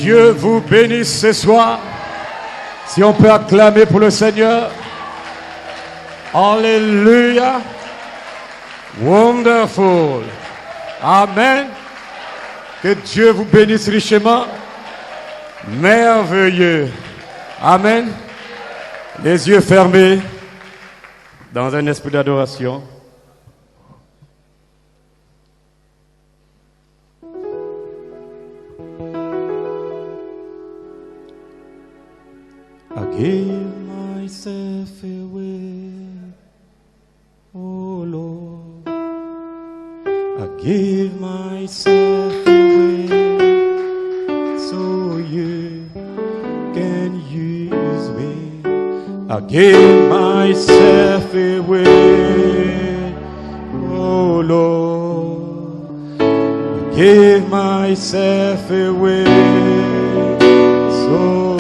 Dieu vous bénisse ce soir. Si on peut acclamer pour le Seigneur. Alléluia. Wonderful. Amen. Que Dieu vous bénisse richement. Merveilleux. Amen. Les yeux fermés. Dans un esprit d'adoration. I give myself away, oh Lord. I give myself away so you can use me. I give myself away, oh Lord. I give myself away so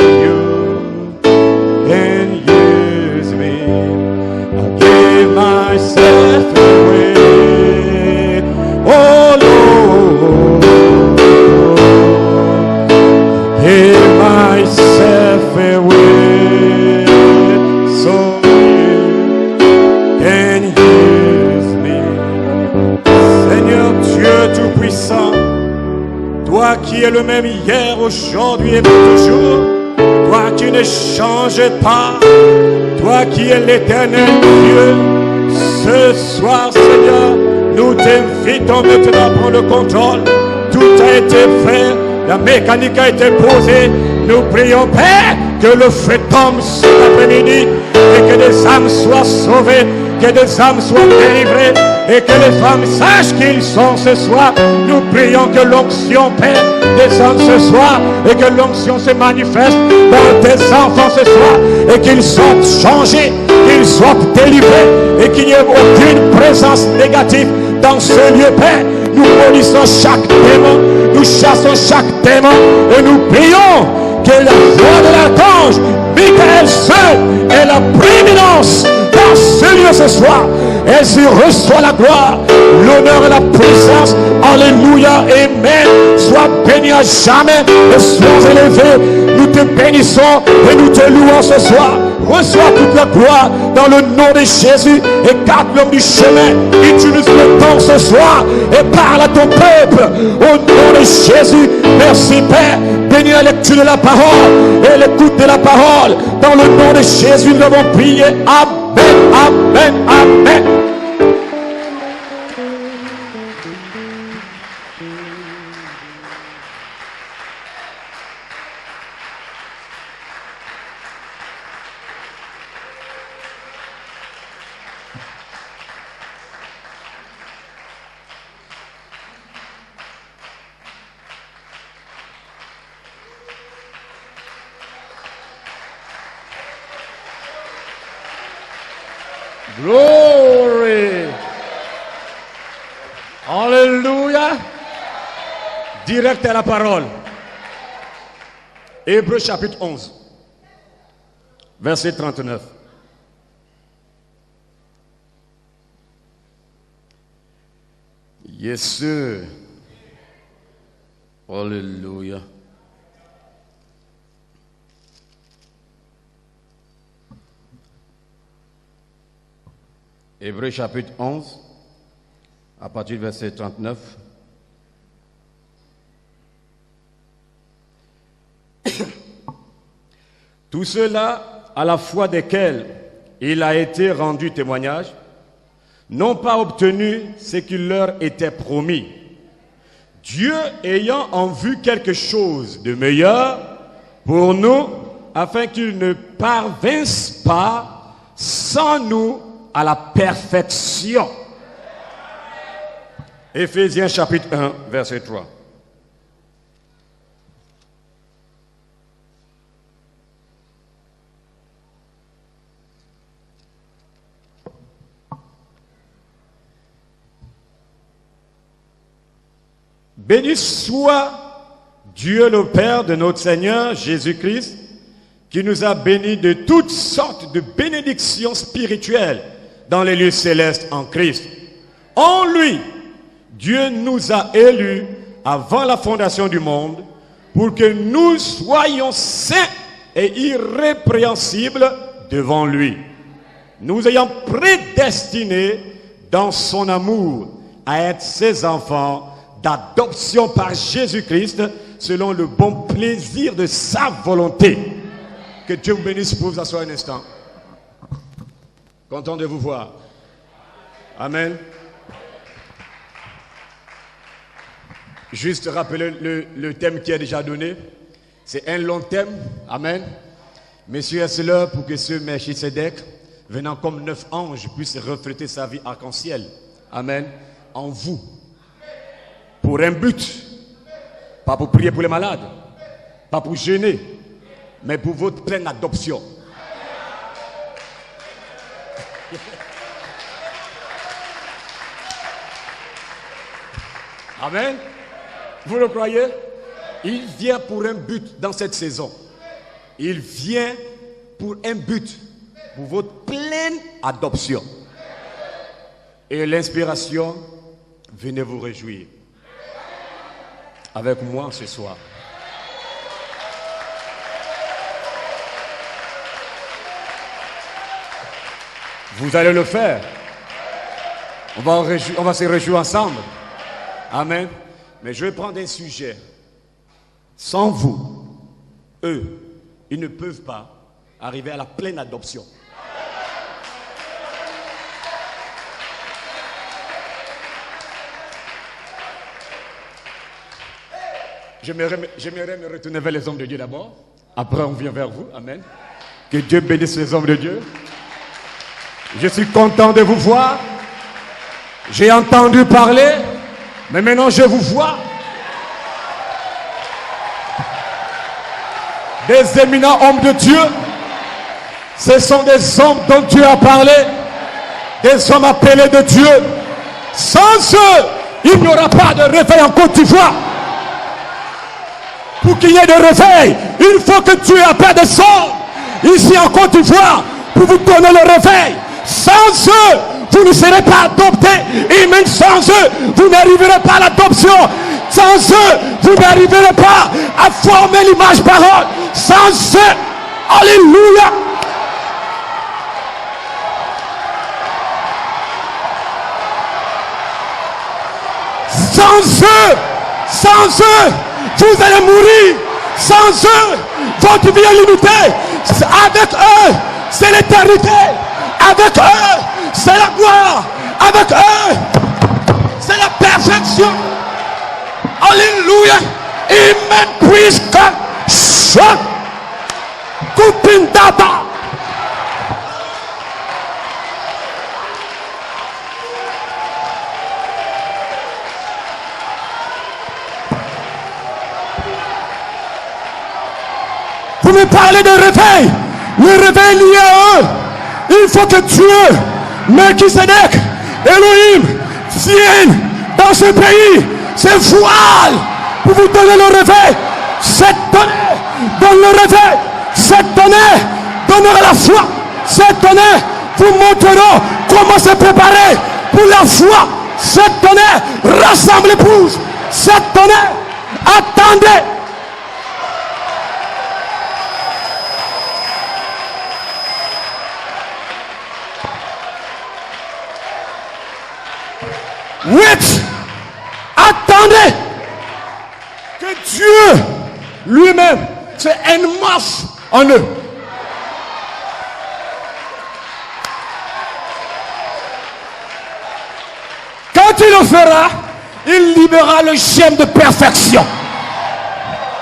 can use me. I give myself away, oh Lord. Give myself away so you can use me. Seigneur Dieu Tout-Puissant, toi qui es le même hier, aujourd'hui et pour toujours, toi qui ne changes pas, toi qui es l'éternel Dieu, ce soir, Seigneur, nous t'invitons maintenant à prendre le contrôle. Tout a été fait, la mécanique a été posée. Nous prions, Père, que le feu tombe cet après-midi et que des âmes soient sauvées, que des âmes soient délivrées et que les femmes sachent qu'ils sont ce soir. Nous prions que l'onction, Père, descende ce soir et que l'onction se manifeste dans tes enfants ce soir et qu'ils soient changés, qu'ils soient délivrés et qu'il n'y ait aucune présence négative dans ce lieu, Père. Nous maudissons chaque démon, nous chassons chaque démon et nous prions que la voix de l'archange Michael seul ait la prééminence dans ce lieu ce soir. Et s'il reçoit la gloire, l'honneur et la puissance. Alléluia, amen. Sois béni à jamais et sois élevé. Nous te bénissons et nous te louons ce soir. Reçois toute la gloire dans le nom de Jésus. Écarte l'homme du chemin. Utilise le temps ce soir et parle à ton peuple. Au nom de Jésus, merci Père. Bénis la lecture de la parole et l'écoute de la parole. Dans le nom de Jésus, nous avons prié. Amen, amen, amen. Glory. Alléluia. Direct à la parole. Hébreux chapitre 11. Verset 39. Yes, sir. Alléluia. Hébreux chapitre 11, à partir du verset 39. Tous ceux-là, à la foi desquels il a été rendu témoignage, n'ont pas obtenu ce qui leur était promis. Dieu ayant en vue quelque chose de meilleur pour nous, afin qu'ils ne parvinssent pas sans nous à la perfection. Éphésiens chapitre 1, verset 3. Béni soit Dieu le Père de notre Seigneur Jésus-Christ, qui nous a bénis de toutes sortes de bénédictions spirituelles dans les lieux célestes en Christ. En lui, Dieu nous a élus avant la fondation du monde pour que nous soyons saints et irrépréhensibles devant lui. Nous ayant prédestinés dans son amour à être ses enfants d'adoption par Jésus-Christ selon le bon plaisir de sa volonté. Que Dieu vous bénisse pour vous asseoir un instant. Content de vous voir. Amen. Juste rappeler le thème qui est déjà donné. C'est un long thème. Amen. Messieurs, c'est l'heure pour que ce Melchisedec, venant comme 9 anges, puisse refléter sa vie arc-en-ciel. Amen. En vous. Pour un but. Pas pour prier pour les malades. Pas pour gêner. Mais pour votre pleine adoption. Amen. Vous le croyez? Il vient pour un but dans cette saison. Il vient pour un but, pour votre pleine adoption. Et l'inspiration, venez vous réjouir avec moi ce soir. Vous allez le faire. On va se réjouir ensemble. Amen. Mais je vais prendre un sujet. Sans vous, eux, ils ne peuvent pas arriver à la pleine adoption. J'aimerais me retourner vers les hommes de Dieu d'abord. Après, on vient vers vous. Amen. Que Dieu bénisse les hommes de Dieu. Je suis content de vous voir. J'ai entendu parler, mais maintenant je vous vois. Des éminents hommes de Dieu. Ce sont des hommes dont Dieu a parlé. Des hommes appelés de Dieu. Sans eux, il n'y aura pas de réveil en Côte d'Ivoire. Pour qu'il y ait de réveil, il faut que Dieu appelle des hommes ici en Côte d'Ivoire pour vous donner le réveil. Sans eux, vous ne serez pas adoptés. Et même sans eux, vous n'arriverez pas à l'adoption. Sans eux, vous n'arriverez pas à former l'image parole. Sans eux, alléluia. Sans eux, vous allez mourir. Sans eux, votre vie est limitée. Avec eux, c'est l'éternité. Avec eux, c'est la gloire. Avec eux, c'est la perfection. Alléluia. Amen. Puisse que Kupindata. Vous me parlez de réveil. Le réveil lié à eux. Il faut que Dieu, Melchisedec, Elohim, vienne dans ce pays, se voile pour vous donner le réveil. Cette donnée donne le réveil. Cette donnée donnera la foi. Cette donnée vous montrera comment se préparer pour la foi. Cette donnée rassemble l'épouse. Cette donnée, attendez. Wait, attendez que Dieu lui-même se enmasse en eux. Quand il le fera, il libérera le gemme de perfection.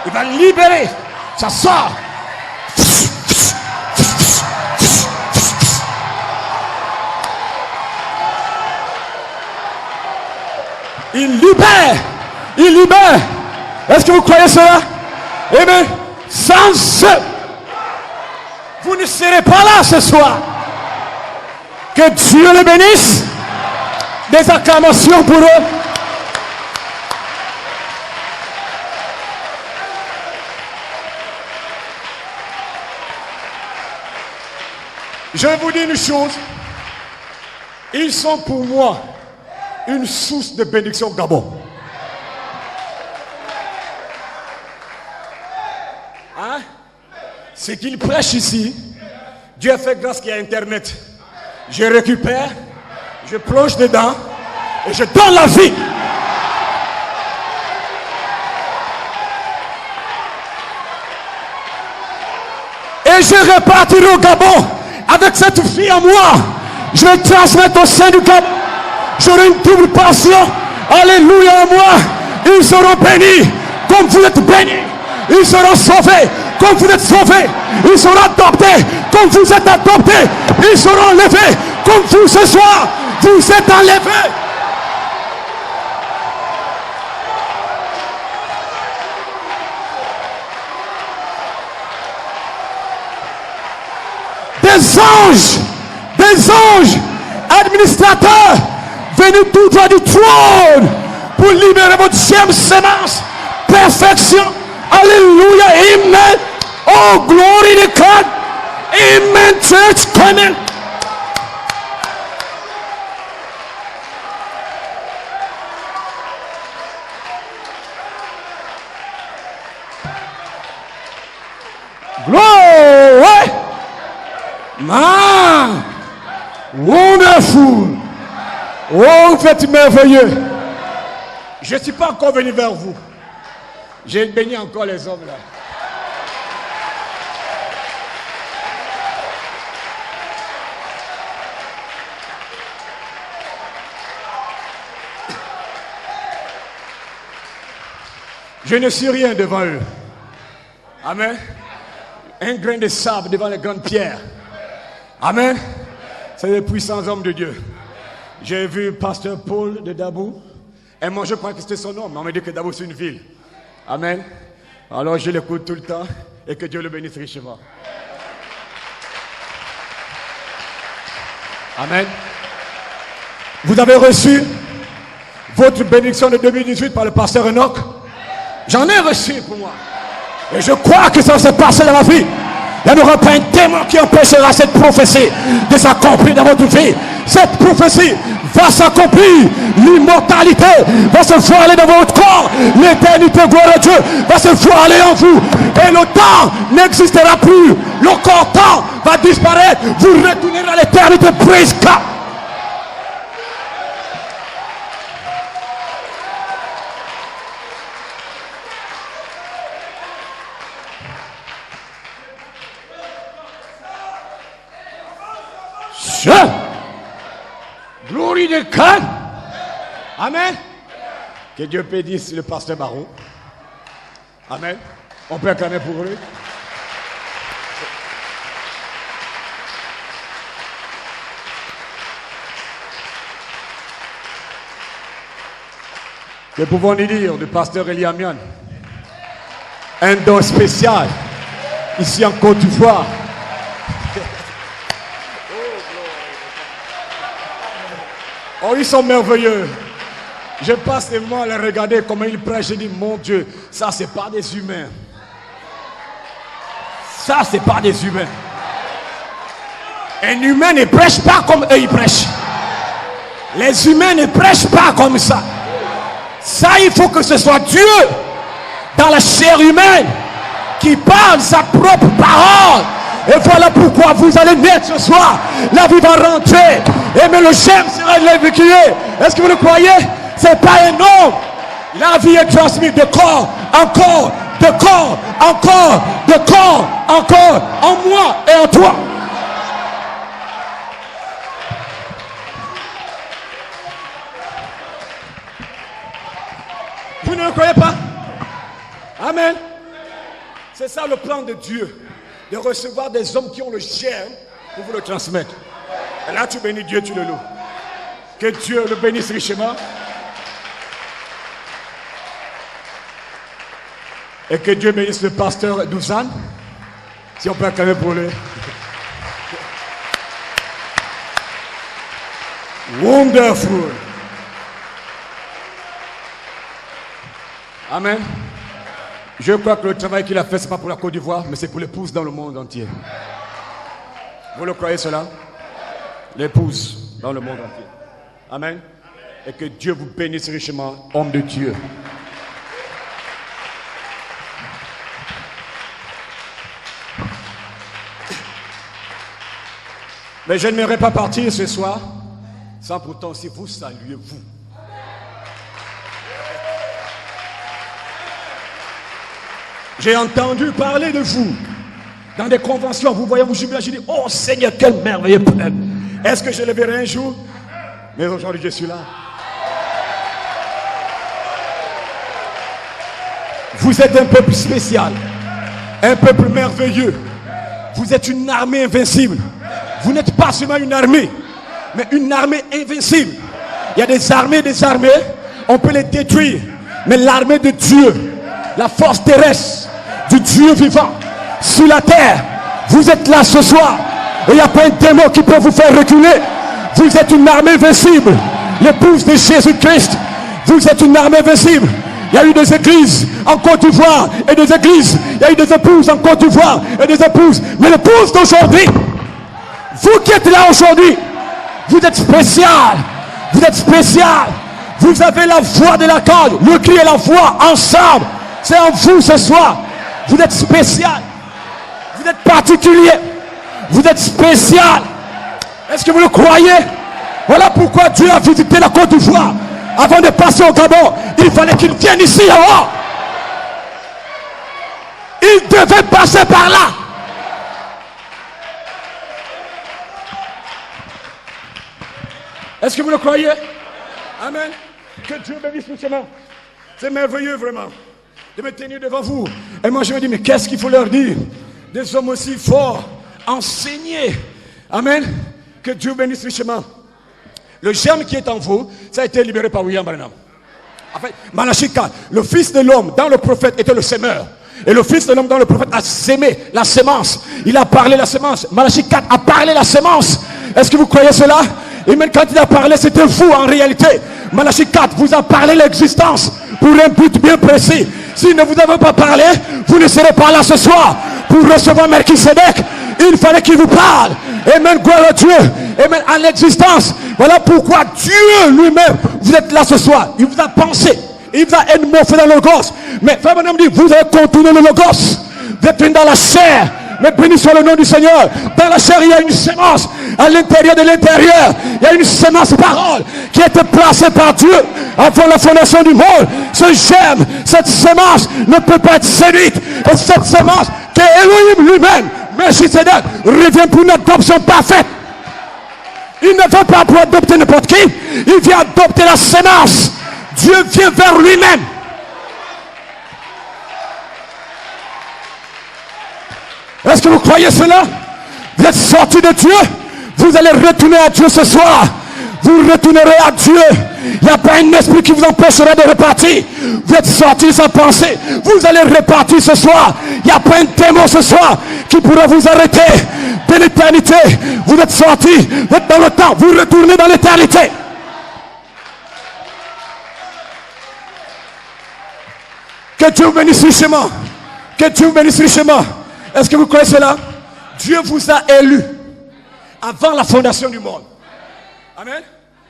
Il va libérer, ça sort. Il libère. Est-ce que vous croyez cela? Amen. Sans eux, vous ne serez pas là ce soir. Que Dieu les bénisse. Des acclamations pour eux. Je vais vous dire une chose. Ils sont pour moi une source de bénédiction au Gabon. Ce qu'il prêche ici, Dieu a fait grâce qu'il y a Internet. Je récupère, je plonge dedans et je donne la vie. Et je repartirai au Gabon avec cette fille en moi. Je vais transmettre au sein du Gabon. J'aurai une double passion. Alléluia en moi. Ils seront bénis comme vous êtes bénis. Ils seront sauvés comme vous êtes sauvés. Ils seront adoptés comme vous êtes adoptés. Ils seront enlevés comme vous ce soir. Vous êtes enlevés. Des anges administrateurs venus tout droit du trône pour libérer votre germe semence, perfection. Alléluia, amen. Oh, glory to God. Amen, church, come in. Glory. Man, wonderful. Oh, vous êtes merveilleux. Je ne suis pas encore venu vers vous. J'ai béni encore les hommes là. Je ne suis rien devant eux. Amen. Un grain de sable devant les grandes pierres. Amen. C'est les puissants hommes de Dieu. J'ai vu pasteur Paul de Dabou. Et moi je crois que c'était son nom. Mais on m'a dit que Dabou c'est une ville. Amen. Alors je l'écoute tout le temps. Et que Dieu le bénisse richement. Amen. Vous avez reçu votre bénédiction de 2018 par le pasteur Enoch. J'en ai reçu pour moi. Et je crois que ça va se passer dans ma vie. Il n'y aura pas un témoin qui empêchera cette prophétie de s'accomplir dans votre vie. Cette prophétie va s'accomplir. L'immortalité va se voiler dans votre corps. L'éternité, gloire à Dieu, va se voiler en vous. Et le temps n'existera plus. Le corps-temps va disparaître. Vous retournerez à l'éternité. Praise God. Glory to God. Amen. Que Dieu bénisse le pasteur Baron. Amen. On peut acclamer pour lui. Que pouvons-nous dire du pasteur Eliamian? Un don spécial ici en Côte d'Ivoire. Oh, ils sont merveilleux. Je passe les mois à les regarder comment ils prêchent. Je dis, mon Dieu, ça c'est pas des humains. Ça c'est pas des humains. Un humain ne prêche pas comme eux ils prêchent. Les humains ne prêchent pas comme ça. Ça, il faut que ce soit Dieu dans la chair humaine qui parle sa propre parole. Et voilà pourquoi vous allez naître ce soir. La vie va rentrer. Et mais le germe sera évacué. Est-ce que vous le croyez? C'est pas un homme. La vie est transmise de corps en corps, de corps encore, de corps encore, en moi et en toi. Vous ne le croyez pas? Amen. C'est ça le plan de Dieu. De recevoir des hommes qui ont le germe pour vous le transmettre. Et là tu bénis Dieu, tu le loues. Que Dieu le bénisse richement. Et que Dieu bénisse le pasteur Douzane. Si on peut acclamer pour lui. Wonderful. Amen. Je crois que le travail qu'il a fait, ce n'est pas pour la Côte d'Ivoire, mais c'est pour l'épouse dans le monde entier. Vous le croyez cela? L'épouse dans le monde entier. Amen. Et que Dieu vous bénisse richement, homme de Dieu. Mais je n'aimerais pas partir ce soir sans pourtant aussi vous saluer, vous. J'ai entendu parler de vous dans des conventions. Vous voyez, vous jubilez, je dis, oh Seigneur, quel merveilleux peuple. Est-ce que je le verrai un jour? Mais aujourd'hui, je suis là. Vous êtes un peuple spécial, un peuple merveilleux. Vous êtes une armée invincible. Vous n'êtes pas seulement une armée, mais une armée invincible. Il y a des armées, on peut les détruire. Mais l'armée de Dieu, la force terrestre du Dieu vivant sur la terre, vous êtes là ce soir. Et il n'y a pas un démon qui peut vous faire reculer. Vous êtes une armée invincible. L'épouse de Jésus-Christ, vous êtes une armée invincible. Il y a eu des églises en Côte d'Ivoire et des églises. Il y a eu des épouses en Côte d'Ivoire et des épouses. Mais l'épouse d'aujourd'hui, vous qui êtes là aujourd'hui, vous êtes spécial. Vous êtes spécial. Vous avez la voix de la corde. Le cri et la voix ensemble. C'est en vous ce soir. Vous êtes spécial. Vous êtes particulier. Vous êtes spécial. Est-ce que vous le croyez? Voilà pourquoi Dieu a visité la Côte d'Ivoire. Avant de passer au Gabon, il fallait qu'il vienne ici en haut. Il devait passer par là. Est-ce que vous le croyez? Amen. Que Dieu bénisse tout cela. C'est merveilleux vraiment de me tenir devant vous. Et moi je me dis, mais qu'est-ce qu'il faut leur dire? Des hommes aussi forts, enseignés. Amen. Que Dieu bénisse richement. Le germe qui est en vous, ça a été libéré par William Branham. En fait, Malachie 4, le fils de l'homme dans le prophète était le semeur. Et le fils de l'homme dans le prophète a sémé la sémence. Il a parlé la sémence. Malachie 4 a parlé la sémence. Est-ce que vous croyez cela? Et même quand il a parlé, c'était vous en réalité. Malachie 4 vous a parlé l'existence pour un but bien précis. S'il ne vous avait pas parlé, vous ne serez pas là ce soir pour recevoir Melchisédek. Il fallait qu'il vous parle. Amen, gloire à Dieu. Amen, à l'existence. Voilà pourquoi Dieu lui-même, vous êtes là ce soir. Il vous a pensé. Il vous a émoffé dans le logos. Mais Frère Branham dit, vous avez contourné le logos. Vous êtes dans la chair. Mais béni soit le nom du Seigneur. Dans la chair, il y a une sémence. À l'intérieur de l'intérieur, il y a une sémence parole qui a été placée par Dieu avant la fondation du monde. Ce germe, cette sémence ne peut pas être séduite. Et cette sémence que Elohim lui-même, Melchisédek, revient pour une adoption parfaite. Il ne veut pas pour adopter n'importe qui. Il vient adopter la sémence. Dieu vient vers lui-même. Est-ce que vous croyez cela? Vous êtes sortis de Dieu. Vous allez retourner à Dieu ce soir. Vous retournerez à Dieu. Il n'y a pas un esprit qui vous empêchera de repartir. Vous êtes sortis sans penser. Vous allez repartir ce soir. Il n'y a pas un démon ce soir qui pourra vous arrêter de l'éternité. Vous êtes sortis. Vous êtes dans le temps. Vous retournez dans l'éternité. Que Dieu vous bénisse richement. Que Dieu vous bénisse richement. Est-ce que vous croyez cela? Dieu vous a élu avant la fondation du monde. Amen.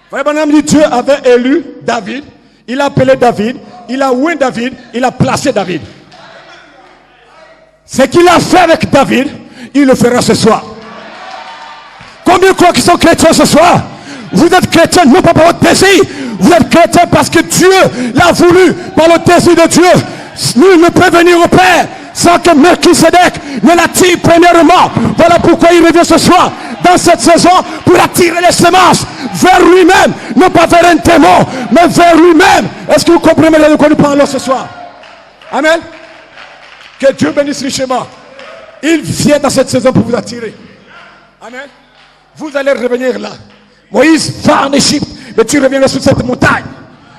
Frère Branham dit, Dieu avait élu David. Il a appelé David. Il a oint David. Il a placé David. Ce qu'il a fait avec David, il le fera ce soir. Combien croient qu'ils sont chrétiens ce soir? Vous êtes chrétien non pas par votre désir. Vous êtes chrétien parce que Dieu l'a voulu. Par le désir de Dieu. Nul ne peut venir au Père sans que Melchisédek ne l'attire premièrement. Voilà pourquoi il revient ce soir dans cette saison pour attirer les semences vers lui-même, non pas vers un démon, mais vers lui-même. Est-ce que vous comprenez de quoi nous parlons ce soir? Amen. Que Dieu bénisse richement. Il vient dans cette saison pour vous attirer. Amen. Vous allez revenir là. Moïse va en Égypte, mais tu reviendras sur cette montagne.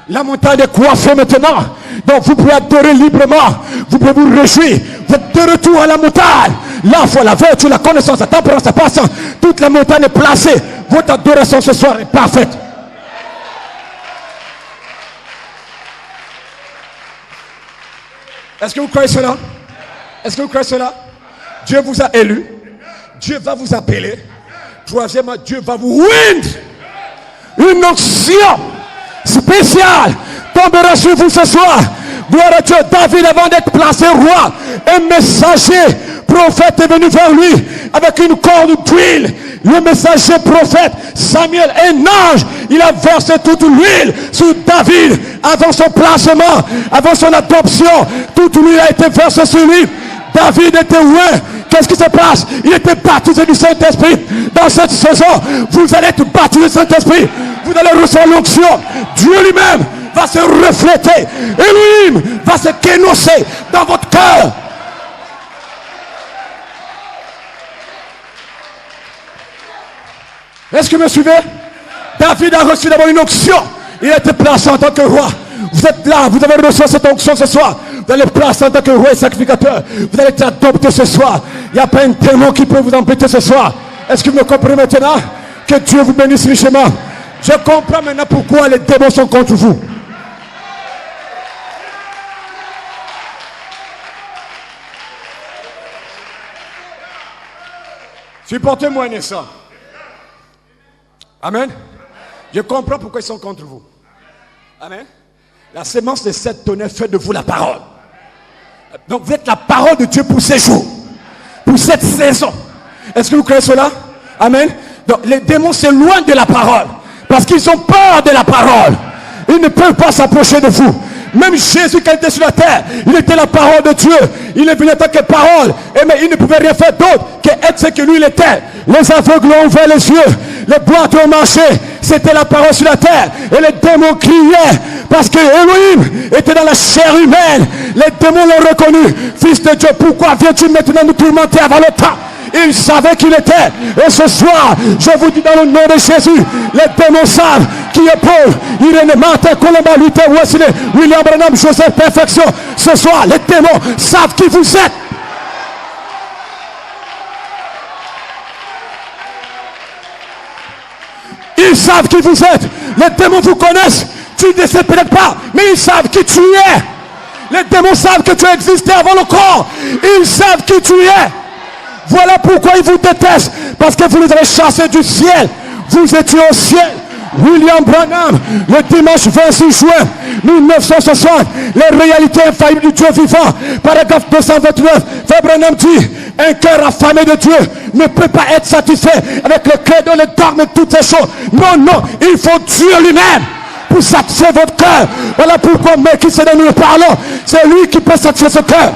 La montagne est coiffée maintenant. Donc vous pouvez adorer librement. Vous pouvez vous réjouir. Vous êtes de retour à la montagne. La foi, la vertu, la connaissance, la tempérance, la patience. Toute la montagne est placée. Votre adoration ce soir est parfaite. Est-ce que vous croyez cela? Est-ce que vous croyez cela? Dieu vous a élu. Dieu va vous appeler. Troisièmement, Dieu va vous oindre. Une onction spéciale tombera sur vous ce soir. Gloire à Dieu. David, avant d'être placé roi, un messager prophète est venu vers lui avec une corde d'huile. Le messager prophète Samuel, un ange, il a versé toute l'huile sur David avant son placement, avant son adoption. Toute l'huile a été versée sur lui. David était loin. Qu'est-ce qui se passe? Il était baptisé du Saint-Esprit. Dans cette saison, vous allez être baptisé du Saint-Esprit. Vous allez recevoir l'onction. Dieu lui-même va se refléter. Elohim va se kénosser dans votre cœur. Est-ce que vous me suivez? David a reçu d'abord une onction. Il a été placé en tant que roi. Vous êtes là, vous avez reçu cette onction ce soir. Vous allez placer en tant que roi et sacrificateur. Vous allez être adopté ce soir. Il n'y a pas un démon qui peut vous embêter ce soir. Est-ce que vous me comprenez maintenant? Que Dieu vous bénisse richement. Je comprends maintenant pourquoi les démons sont contre vous. Supportez-moi ça. Amen. Je comprends pourquoi ils sont contre vous. Amen. La sémence de cette tonnerre fait de vous la parole. Donc vous êtes la parole de Dieu pour ces jours, pour cette saison. Est-ce que vous croyez cela? Amen. Donc les démons c'est loin de la parole, parce qu'ils ont peur de la parole. Ils ne peuvent pas s'approcher de vous. Même Jésus quand il était sur la terre, il était la parole de Dieu. Il est venu en tant que parole. Et mais il ne pouvait rien faire d'autre qu'être ce que lui il était. Les aveugles ont ouvert les yeux. Les boîtes ont marché. C'était la parole sur la terre. Et les démons criaient. Parce que Elohim était dans la chair humaine. Les démons l'ont reconnu. Fils de Dieu, pourquoi viens-tu maintenant nous tourmenter avant le temps? Il savait qu'il était. Et ce soir, je vous dis dans le nom de Jésus, les démons savent qui est Paul, Irène, Martin, Colomba, Luther, Wesley, William Branham, Joseph, Perfection. Ce soir, les démons savent qui vous êtes. Ils savent qui vous êtes. Les démons vous connaissent. Tu ne sais peut-être pas, mais ils savent qui tu es. Les démons savent que tu existais avant le corps. Ils savent qui tu es. Voilà pourquoi ils vous détestent. Parce que vous les avez chassés du ciel. Vous étiez au ciel. William Branham, le dimanche 26 juin 1960, les réalités infaillibles du Dieu vivant, paragraphe 229, Frère Branham dit, un cœur affamé de Dieu ne peut pas être satisfait avec le credo, le dogme, toutes ces choses. Non, non, il faut Dieu lui-même pour satisfaire votre cœur. Voilà pourquoi Melchisedec, nous le parlons, c'est lui qui peut satisfaire ce cœur.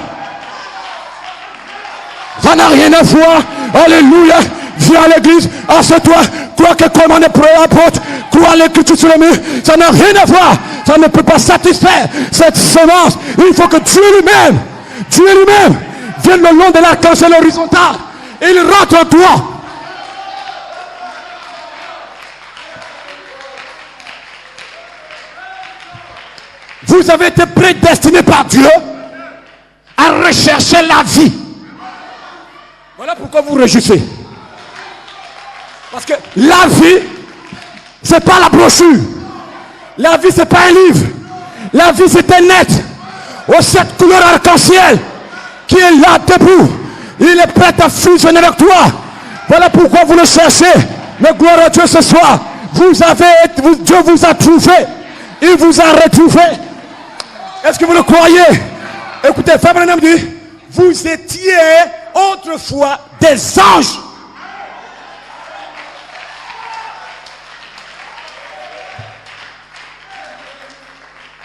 Ça n'a rien à voir. Alléluia. Viens à l'église, assieds-toi, crois que comme on est pour l'apôtre, crois l'écriture sur le mur, ça n'a rien à voir. Ça ne peut pas satisfaire cette semence. Il faut que Dieu lui-même vienne le long de l'arc-en-ciel horizontal. Il rentre en toi. Vous avez été prédestiné par Dieu à rechercher la vie. Voilà pourquoi vous réjouissez. Parce que la vie, c'est pas la brochure. La vie, c'est pas un livre. La vie, c'est un être aux 7 couleurs arc-en-ciel qui est là debout. Il est prêt à fusionner avec toi. Voilà pourquoi vous le cherchez. Mais gloire à Dieu ce soir. Dieu vous a trouvé. Il vous a retrouvé. Est-ce que vous le croyez? Écoutez, Frère Branham dit, vous étiez autrefois des anges.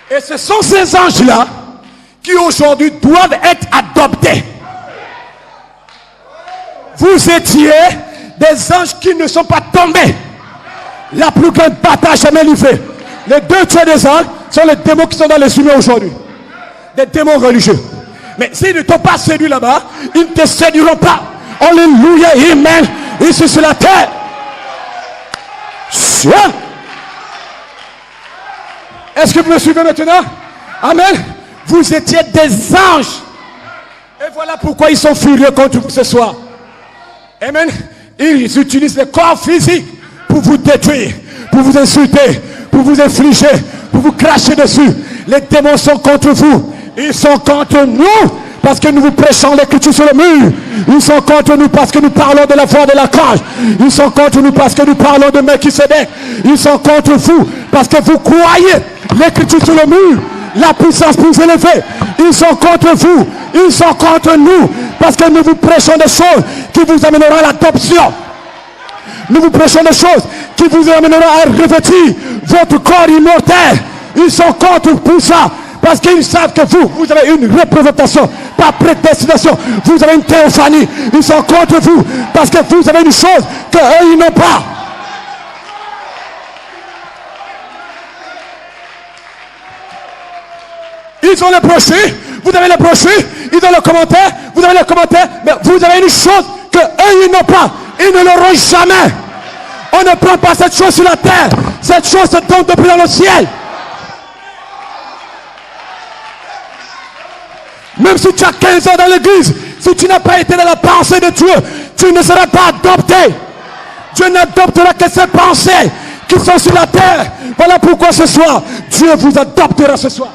Et ce sont ces anges-là qui aujourd'hui doivent être adoptés. Vous étiez des anges qui ne sont pas tombés. La plus grande bataille jamais livrée. Les 2 tiers des anges sont les démons qui sont dans les humains aujourd'hui. Des démons religieux. Mais s'ils ne t'ont pas séduit là-bas, ils ne te séduiront pas. Alléluia, amen. Ici sur la terre. Est-ce que vous me suivez maintenant? Amen. Vous étiez des anges. Et voilà pourquoi ils sont furieux contre vous ce soir. Amen. Ils utilisent le corps physique pour vous détruire, pour vous insulter, pour vous infliger, pour vous cracher dessus. Les démons sont contre vous. Ils sont contre nous parce que nous vous prêchons l'écriture sur le mur. Ils sont contre nous parce que nous parlons de la voix de l'archange. Ils sont contre nous parce que nous parlons de Melchisedec. Ils sont contre vous parce que vous croyez l'écriture sur le mur. la puissance pour vous élever. Ils sont contre vous. Ils sont contre nous. Parce que nous vous prêchons des choses qui vous amèneront à l'adoption. Nous vous prêchons des choses qui vous amèneront à revêtir votre corps immortel. Ils sont contre pour ça. Parce qu'ils savent que vous avez une représentation, pas prédestination. Vous avez une théophanie. Ils sont contre vous parce que vous avez une chose qu'eux, ils n'ont pas. Ils ont les brochures, vous avez les brochures, ils ont les commentaires, vous avez les commentaires, mais vous avez une chose que eux, ils n'ont pas. Ils ne l'auront jamais. On ne prend pas cette chose sur la terre. Cette chose se tombe depuis dans le ciel. Même si tu as 15 ans dans l'église, si tu n'as pas été dans la pensée de Dieu, tu ne seras pas adopté. Dieu n'adoptera que ces pensées qui sont sur la terre. Voilà pourquoi ce soir, Dieu vous adoptera ce soir.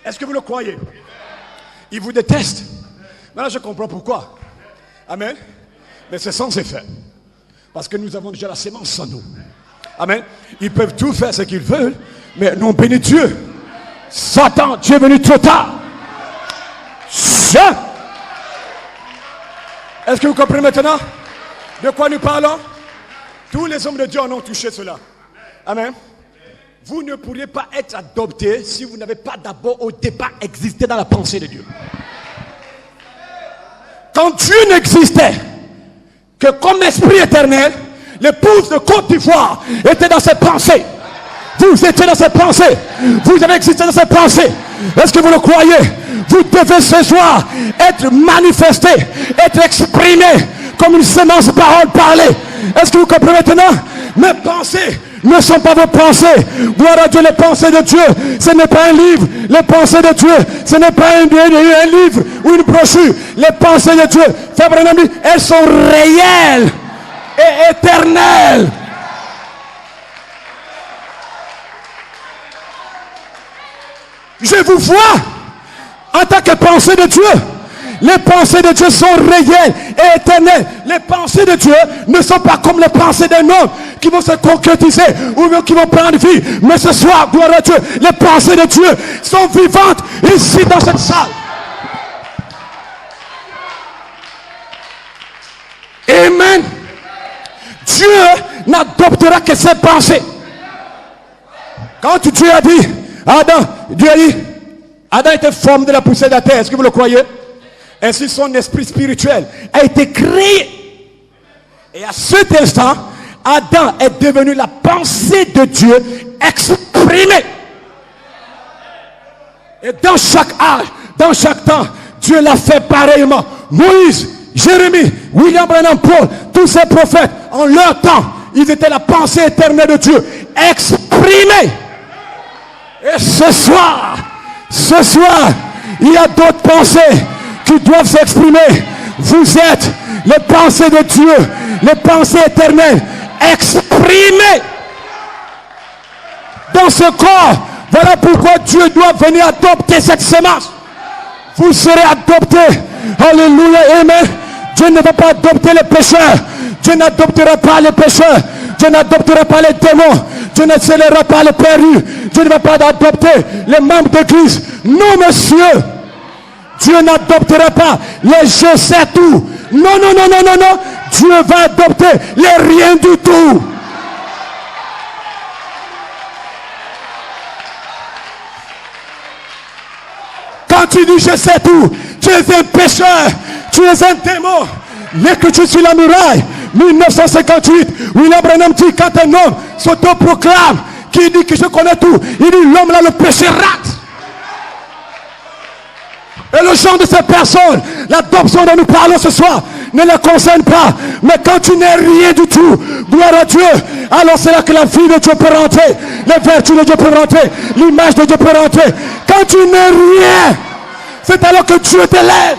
Est-ce que vous le croyez? Ils vous détestent. Maintenant, je comprends pourquoi. Amen. Mais c'est sans effet. Parce que nous avons déjà la sémence en nous. Amen. Ils peuvent tout faire ce qu'ils veulent, mais nous on bénit Dieu. Satan, tu es venu trop tard. Est-ce que vous comprenez maintenant de quoi nous parlons? Tous les hommes de Dieu en ont touché cela. Amen. Vous ne pourriez pas être adopté si vous n'avez pas d'abord au départ existé dans la pensée de Dieu. Quand Dieu n'existait que comme esprit éternel, l'épouse de Côte d'Ivoire était dans ses pensées. Vous étiez dans ses pensées. Vous avez existé dans ses pensées. Est-ce que vous le croyez? Vous devez ce soir être manifesté, être exprimé comme une sémence parole parlée. Est-ce que vous comprenez maintenant? Mes pensées ne sont pas vos pensées. Gloire à Dieu, les pensées de Dieu, ce n'est pas un livre. Les pensées de Dieu, ce n'est pas un livre ou une brochure. Les pensées de Dieu, frère Branham, elles sont réelles et éternelles. Je vous vois en tant que pensée de Dieu. Les pensées de Dieu sont réelles et éternelles. Les pensées de Dieu ne sont pas comme les pensées d'un homme qui vont se concrétiser ou qui vont prendre vie. Mais ce soir, gloire à Dieu, les pensées de Dieu sont vivantes ici dans cette salle. Amen. Dieu n'adoptera que ses pensées. Quand Dieu a dit, Dieu a dit, Adam était formé de la poussière de la terre. Est-ce que vous le croyez? Ainsi son esprit spirituel a été créé. Et à cet instant, Adam est devenu la pensée de Dieu exprimée. Et dans chaque âge, dans chaque temps, Dieu l'a fait pareillement. Moïse, Jérémie, William Branham, Paul, tous ces prophètes, en leur temps, ils étaient la pensée éternelle de Dieu exprimée. Et ce soir, il y a d'autres pensées qui doivent s'exprimer. Vous êtes les pensées de Dieu, les pensées éternelles exprimées dans ce corps. Voilà pourquoi Dieu doit venir adopter cette sémence. Vous serez adoptés. Alléluia, amen. Dieu ne va pas adopter les pécheurs. Dieu n'adoptera pas les pécheurs. Dieu n'adoptera pas les démons. Dieu ne scellera pas les périls. Dieu ne va pas adopter les membres d'église. Non, monsieur. Dieu n'adoptera pas les je sais tout. Non, non, non, non, non, non. Dieu va adopter les rien du tout. Quand tu dis je sais tout, tu es un pécheur, tu es un démon. L'écriture sur la muraille, 1958, William Branham dit quand un homme s'autoproclame, qui dit que je connais tout, il dit l'homme là le péché rate. Et le genre de ces personnes, l'adoption dont nous parlons ce soir, ne les concerne pas. Mais quand tu n'es rien du tout, gloire à Dieu, alors c'est là que la vie de Dieu peut rentrer, les vertus de Dieu peuvent rentrer, l'image de Dieu peut rentrer. Quand tu n'es rien, c'est alors que Dieu t'élève.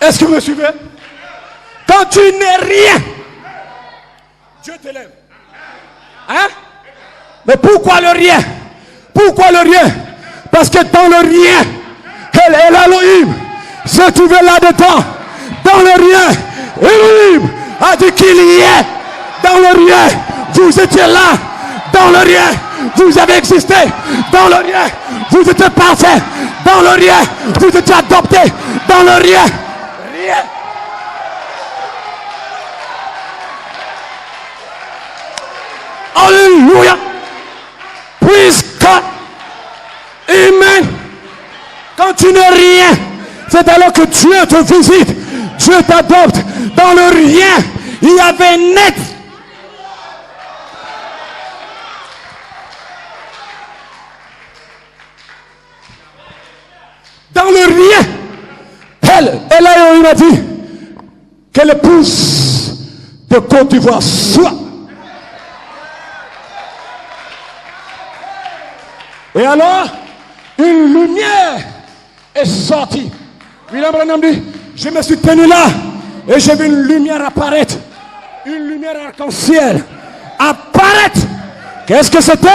Est-ce que vous me suivez? Quand tu n'es rien, Dieu t'élève. Hein? Mais pourquoi le rien? Pourquoi le rien? Parce que dans le rien, elle Elohim se trouvait là-dedans. Dans le rien, Elohim a dit qu'il y est. Dans le rien, vous étiez là. Dans le rien, vous avez existé. Dans le rien, vous étiez parfait. Dans le rien, vous étiez adopté. Dans le rien, rien. Alléluia. Praise God. Amen. Quand tu n'es rien, c'est alors que Dieu te visite. Dieu t'adopte. Dans le rien, il y avait net. Dans le rien, elle m'a dit qu'elle épouse de Côte d'Ivoire soit. Et alors, une lumière est sortie. William Branham dit, je me suis tenu là et j'ai vu une lumière apparaître. Une lumière arc-en-ciel apparaître. Qu'est-ce que c'était?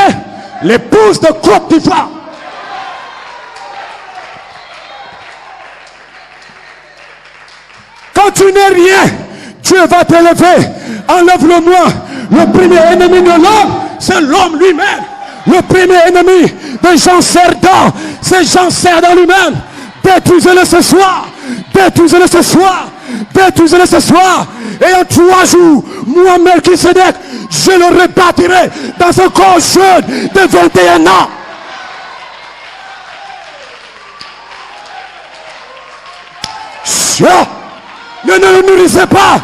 L'épouse de Côte d'Ivoire. Quand tu n'es rien, Dieu va t'élever. Enlève-le-moi. Le premier ennemi de l'homme, c'est l'homme lui-même. Le premier ennemi de Jean Serdan, c'est Jean Serdan lui-même. Détruisez-le ce soir. Détruisez-le ce soir. Détruisez-le ce soir. Et en 3 jours, moi, Melchisedec, je le rebâtirai dans un corps jeune de 21 ans. Ne le nourrissez pas.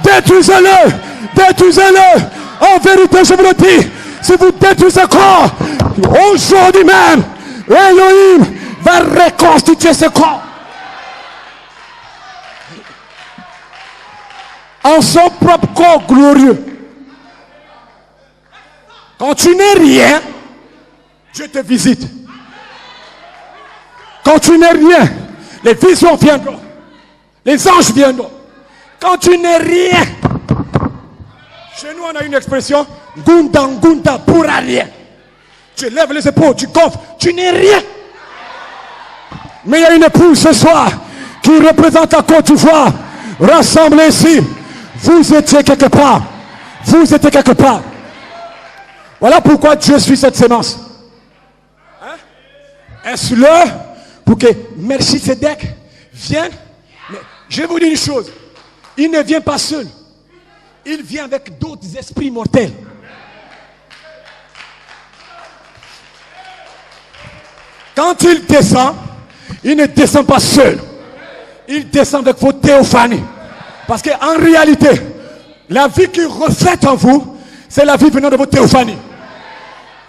Détruisez-le. Détruisez-le. En vérité, je vous le dis. Si vous détruisez ce corps, aujourd'hui même, Elohim va reconstituer ce corps. En son propre corps glorieux. Quand tu n'es rien, Dieu te visite. Quand tu n'es rien, les visions viendront. Les anges viendront. Quand tu n'es rien, chez nous on a une expression, Gunda Gunda pour rien. Tu lèves les épaules, tu gonfles, tu n'es rien. Mais il y a une épouse ce soir qui représente la Côte d'Ivoire, rassemblée ici. Vous étiez quelque part. Vous étiez quelque part. Voilà pourquoi Dieu suit cette sémence. Hein? Est-ce l'heure pour que Melchisedec vienne? Mais je vais vous dire une chose. Il ne vient pas seul. Il vient avec d'autres esprits mortels. Quand il descend, il ne descend pas seul. Il descend avec vos théophanies. Parce qu'en réalité, la vie qu'il reflète en vous, c'est la vie venant de vos théophanies.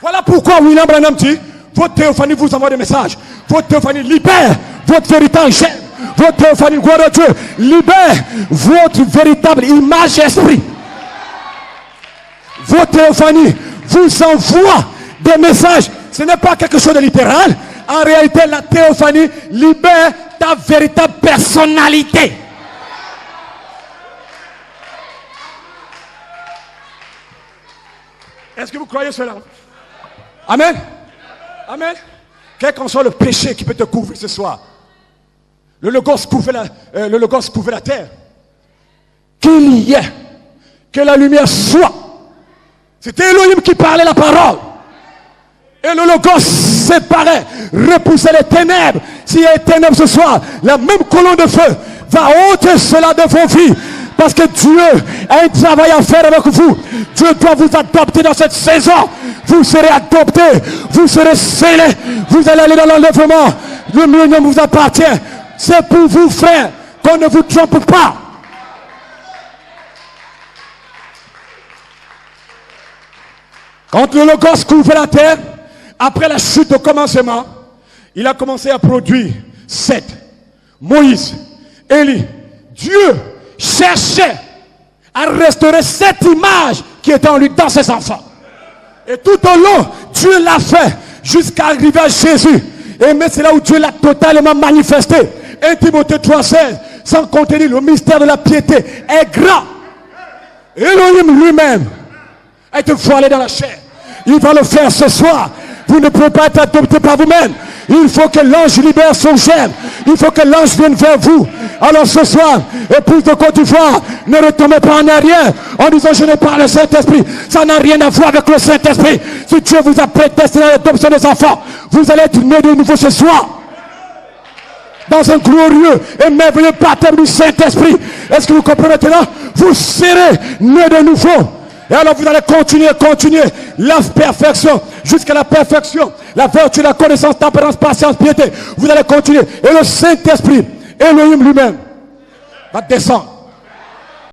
Voilà pourquoi William Branham dit, votre théophanie vous envoie des messages. Votre théophanie libère votre véritable chair. Votre théophanie, gloire à Dieu, libère votre véritable image esprit. Votre théophanie vous envoie des messages. Ce n'est pas quelque chose de littéral. En réalité, la théophanie libère ta véritable personnalité. Est-ce que vous croyez cela? Amen. Amen. Quel qu'en soit le péché qui peut te couvrir ce soir. Le logos couvrait la terre. Qu'il y ait, que la lumière soit. C'était Elohim qui parlait la parole. Et le logos séparait, repoussait les ténèbres. S'il y a des ténèbres ce soir, la même colonne de feu va ôter cela de vos vies. Parce que Dieu a un travail à faire avec vous. Dieu doit vous adopter dans cette saison. Vous serez adoptés. Vous serez scellés. Vous allez aller dans l'enlèvement. Le millénium vous appartient. C'est pour vous, frères, qu'on ne vous trompe pas. Quand le logos couvre la terre, après la chute au commencement, il a commencé à produire Seth, Moïse, Élie. Dieu cherchait à restaurer cette image qui était en lui dans ses enfants. Et tout au long, Dieu l'a fait jusqu'à arriver à Jésus. Et mais c'est là où Dieu l'a totalement manifesté. 1 Timothée 3,16, sans contenir le mystère de la piété est grand. Elohim lui-même a été voilé dans la chair. Il va le faire ce soir. Vous ne pouvez pas être adopté par vous-même. Il faut que l'ange libère son germe. Il faut que l'ange vienne vers vous. Alors ce soir, épouse de Côte d'Ivoire, ne retombez pas en arrière en disant je n'ai pas le Saint-Esprit. Ça n'a rien à voir avec le Saint-Esprit. Si Dieu vous a prédestiné à l'adoption des enfants, vous allez être né de nouveau ce soir. Dans un glorieux et merveilleux baptême du Saint-Esprit. Est-ce que vous comprenez maintenant? Vous serez né de nouveau. Et alors vous allez continuer la perfection jusqu'à la perfection. La vertu, la connaissance, tempérance, patience, piété. Vous allez continuer. Et le Saint-Esprit, Elohim lui-même, va descendre